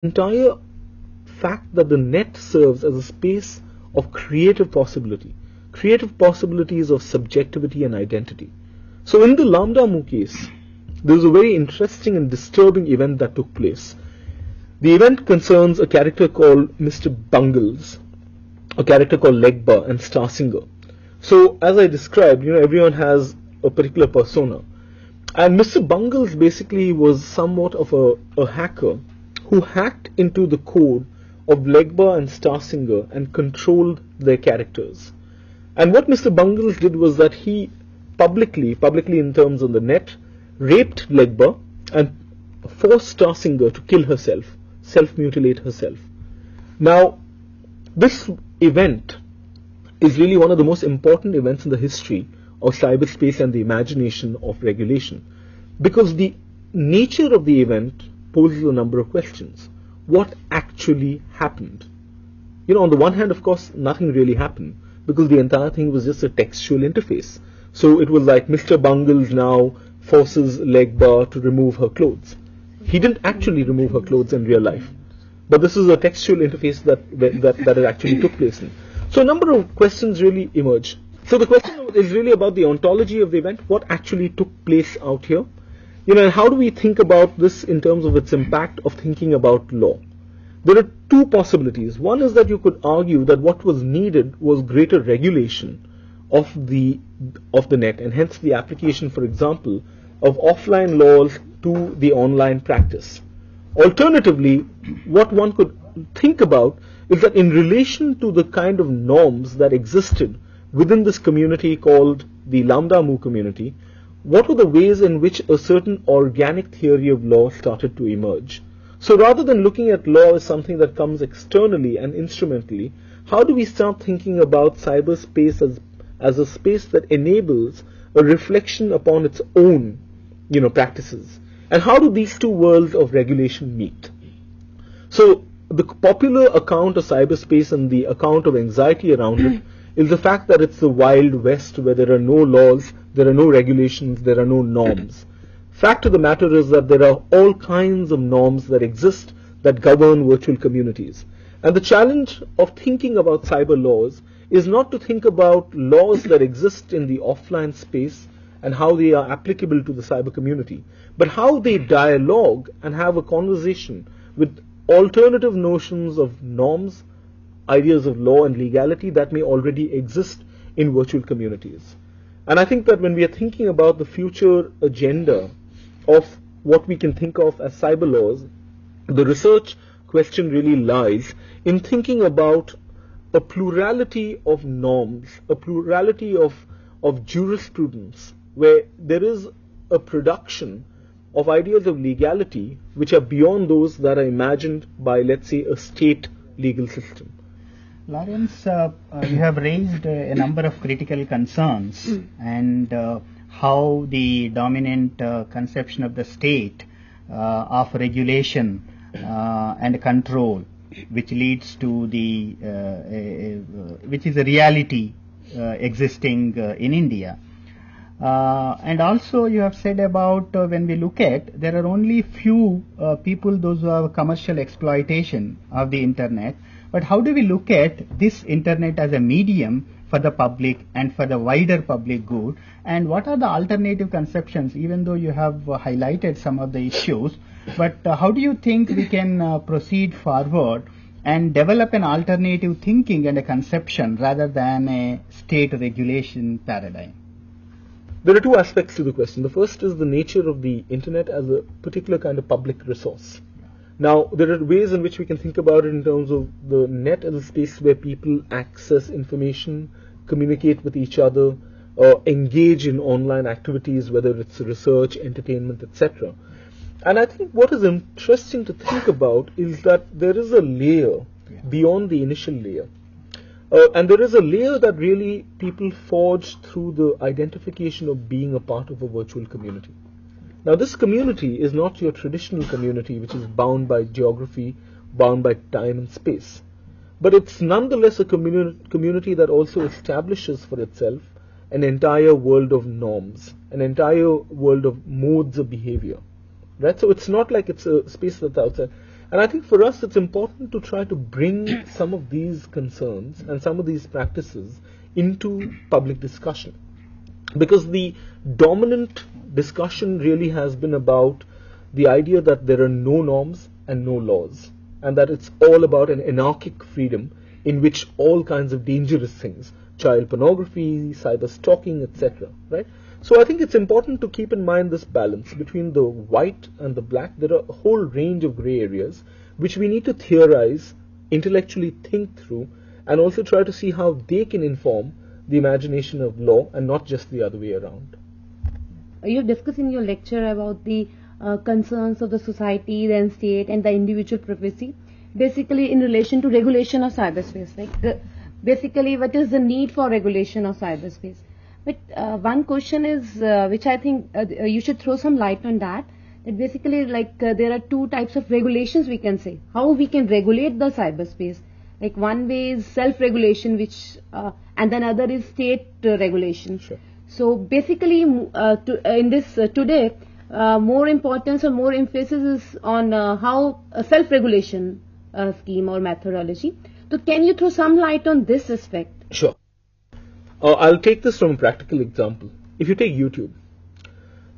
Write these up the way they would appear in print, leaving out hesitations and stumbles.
entire fact that the net serves as a space of creative possibilities of subjectivity and identity. So in the Lambda Mu case, there was a very interesting and disturbing event that took place. The event concerns a character called Mr. Bungles, a character called Legba and Starsinger. So as I described, everyone has a particular persona. And Mr. Bungles basically was somewhat of a hacker who hacked into the code of Legba and Starsinger and controlled their characters. And what Mr. Bungles did was that he publicly in terms of the net, raped Legba and forced Starsinger to kill herself, self-mutilate herself. Now, this event is really one of the most important events in the history of cyberspace and the imagination of regulation, because the nature of the event poses a number of questions. What actually happened? On the one hand, of course, nothing really happened, because the entire thing was just a textual interface. So it was like Mr. Bungles now forces Legba to remove her clothes. He didn't actually remove her clothes in real life, but this is a textual interface that it actually took place in. So a number of questions really emerge. So the question is really about the ontology of the event, what actually took place out here, and how do we think about this in terms of its impact of thinking about law. There are two possibilities. One is that you could argue that what was needed was greater regulation of the net, and hence the application, for example, of offline laws to the online practice. Alternatively, what one could think about is that in relation to the kind of norms that existed within this community called the Lambda Mu community, what were the ways in which a certain organic theory of law started to emerge? So rather than looking at law as something that comes externally and instrumentally, how do we start thinking about cyberspace as a space that enables a reflection upon its own, practices? And how do these two worlds of regulation meet? So the popular account of cyberspace and the account of anxiety around it is the fact that it's the Wild West, where there are no laws, there are no regulations, there are no norms. Fact of the matter is that there are all kinds of norms that exist that govern virtual communities. And the challenge of thinking about cyber laws is not to think about laws that exist in the offline space and how they are applicable to the cyber community, but how they dialogue and have a conversation with alternative notions of norms, ideas of law and legality that may already exist in virtual communities. And I think that when we are thinking about the future agenda of what we can think of as cyber laws, the research question really lies in thinking about a plurality of norms, a plurality of jurisprudence, where there is a production of ideas of legality which are beyond those that are imagined by, let's say, a state legal system. Lawrence, you have raised a number of critical concerns and how the dominant conception of the state of regulation and control, which leads to which is a reality existing in India. And also you have said about when we look at, there are only few people, those who have commercial exploitation of the internet. But how do we look at this internet as a medium for the public and for the wider public good? And what are the alternative conceptions, even though you have highlighted some of the issues, but how do you think we can proceed forward and develop an alternative thinking and a conception rather than a state regulation paradigm? There are two aspects to the question. The first is the nature of the internet as a particular kind of public resource. Now, there are ways in which we can think about it in terms of the net as a space where people access information, communicate with each other, engage in online activities, whether it's research, entertainment, etc. And I think what is interesting to think about is that there is a layer beyond the initial layer. And there is a layer that really people forge through the identification of being a part of a virtual community. Now, this community is not your traditional community, which is bound by geography, bound by time and space. But it's nonetheless a community that also establishes for itself an entire world of norms, an entire world of modes of behavior. Right? So it's not like it's a space that's outside. And I think for us it's important to try to bring some of these concerns and some of these practices into public discussion. Because the dominant discussion really has been about the idea that there are no norms and no laws, and that it's all about an anarchic freedom in which all kinds of dangerous things, child pornography, cyber stalking, etc., right? So I think it's important to keep in mind this balance between the white and the black. There are a whole range of gray areas which we need to theorize, intellectually think through, and also try to see how they can inform the imagination of law and not just the other way around. You discussed in your lecture about the concerns of the society, the state, and the individual privacy, basically in relation to regulation of cyberspace. Basically, what is the need for regulation of cyberspace? But one question is, which I think you should throw some light on that basically there are two types of regulations we can say. How we can regulate the cyberspace. Like one way is self-regulation, which and then other is state regulation. Sure. So basically, in this today, more importance or more emphasis is on how a self-regulation scheme or methodology. So can you throw some light on this aspect? Sure. I'll take this from a practical example. If you take YouTube,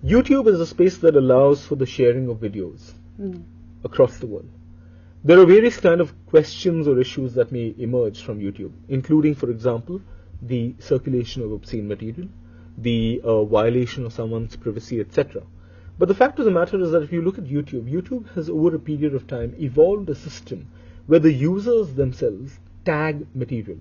YouTube is a space that allows for the sharing of videos across the world. There are various kind of questions or issues that may emerge from YouTube, including, for example, the circulation of obscene material, the violation of someone's privacy, etc. But the fact of the matter is that if you look at YouTube, YouTube has over a period of time evolved a system where the users themselves tag material.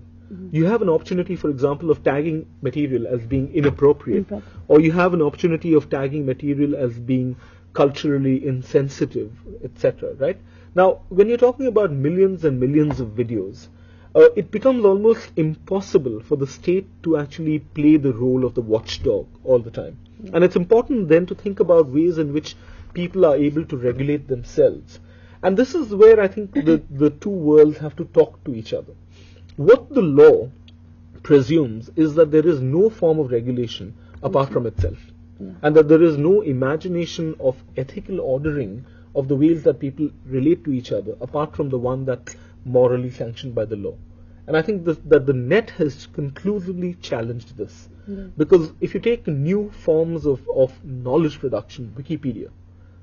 You have an opportunity, for example, of tagging material as being inappropriate, or you have an opportunity of tagging material as being culturally insensitive, etc. Right? Now, when you're talking about millions and millions of videos, it becomes almost impossible for the state to actually play the role of the watchdog all the time. And it's important then to think about ways in which people are able to regulate themselves. And this is where I think the two worlds have to talk to each other. What the law presumes is that there is no form of regulation apart from itself, and that there is no imagination of ethical ordering of the ways that people relate to each other apart from the one that's morally sanctioned by the law. And I think that the net has conclusively challenged this, because if you take new forms of knowledge production, Wikipedia,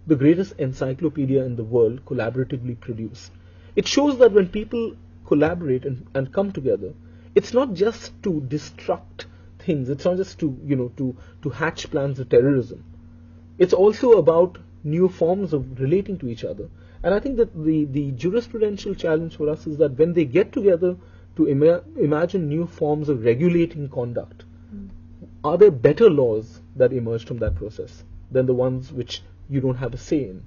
the greatest encyclopedia in the world, collaboratively produced, it shows that when people collaborate and come together, it's not just to destruct things, it's not just to hatch plans of terrorism. It's also about new forms of relating to each other. And I think that the jurisprudential challenge for us is that when they get together to imagine new forms of regulating conduct, are there better laws that emerge from that process than the ones which you don't have a say in?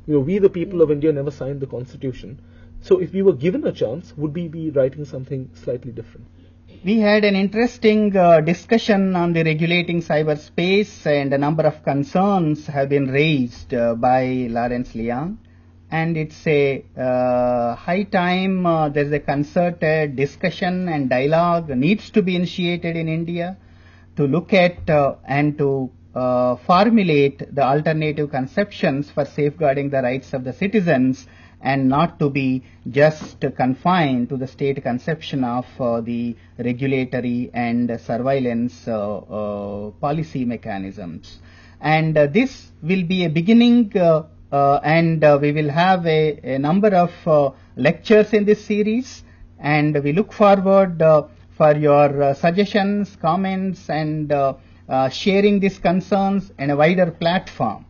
We the people of India never signed the Constitution. So if we were given a chance, would we be writing something slightly different? We had an interesting discussion on the regulating cyberspace, and a number of concerns have been raised by Lawrence Liang. And it's a high time there's a concerted discussion and dialogue needs to be initiated in India to look at and to formulate the alternative conceptions for safeguarding the rights of the citizens, and not to be just confined to the state conception of the regulatory and surveillance policy mechanisms. And this will be a beginning, and we will have a number of lectures in this series, and we look forward for your suggestions, comments, and sharing these concerns in a wider platform.